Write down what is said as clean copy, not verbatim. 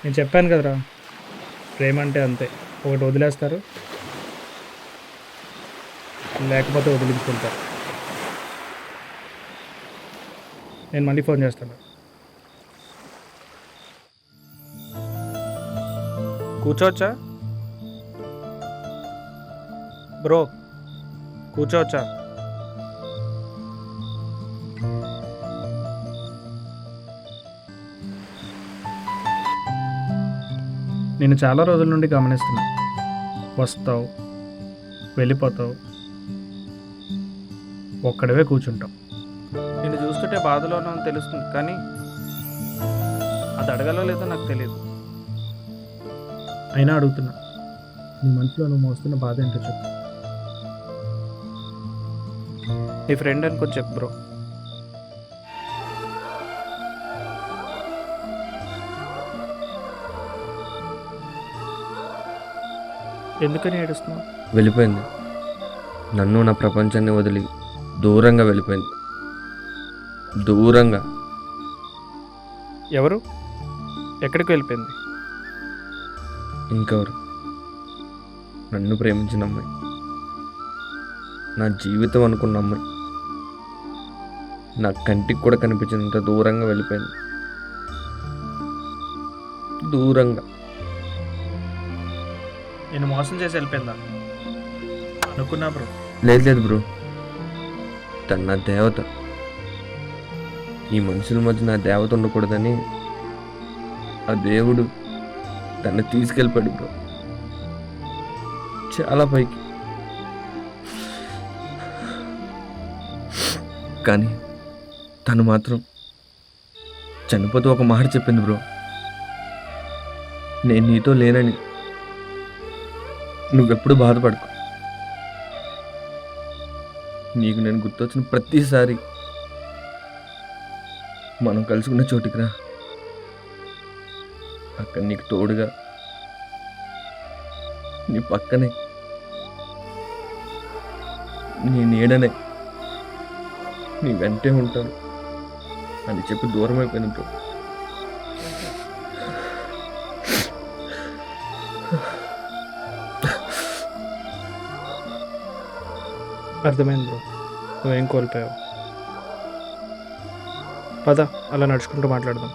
నేను చెప్పాను కదరా, ప్రేమ అంటే అంతే. ఒకటి వదిలేస్తారు, లేకపోతే వదిలించుకుంటారు. నేను మళ్ళీ ఫోన్ చేస్తాను. కూర్చోవచ్చా బ్రో? కూర్చోవచ్చా? నేను చాలా రోజుల నుండి గమనిస్తున్నా. వస్తావు, వెళ్ళిపోతావు, ఒక్కడవే కూర్చుంటావు. నిన్ను చూస్తుంటే బాధలోనూ తెలుస్తుంది, కానీ అది అడగాలో లేదో నాకు తెలియదు. అయినా అడుగుతున్నా, నీ మనసులో నువ్వు మోస్తున్న బాధ ఏంటో చెప్పు. నీ ఫ్రెండ్ అనుకో చెప్పు బ్రో. ఎందుకని ఏడుస్తున్నావు? వెళ్ళిపోయింది. నన్ను నా ప్రపంచాన్ని వదిలి దూరంగా వెళ్ళిపోయింది. దూరంగా. ఎవరు? ఎక్కడికి వెళ్ళిపోయింది? ఇంకెవరు? నన్ను ప్రేమించిన అమ్మాయి, నా జీవితం అనుకున్న అమ్మాయి, నా కంటికి కూడా కనిపించినంత దూరంగా వెళ్ళిపోయింది. దూరంగా. నేను మోసం చేసి వెళ్ళిపోయిందా అనుకున్నా బ్రో. లేదు బ్రో, తను నా దేవత. ఈ మనుషుల మధ్య నా దేవత ఉండకూడదని ఆ దేవుడు తను తీసుకెళ్ళిపోయాడు బ్రో, చాలా పైకి. కానీ తను మాత్రం చనిపోతూ ఒక మాట చెప్పింది బ్రో, నేను నీతో లేనని. నువ్వెప్పుడు బాధపడకు, నీకు నేను గుర్తొచ్చిన ప్రతిసారి మనం కలుసుకున్న చోటికి రా, అక్కడ నీకు తోడుగా, నీ పక్కనే, నీ నీడనే, నీ వెంటే ఉంటాను అని చెప్పి దూరం అయిపోయింది బ్రో. అర్థమైంది బ్రో, నువ్వేం కోల్పోయావు. పద, అలా నడుచుకుంటూ మాట్లాడదాం.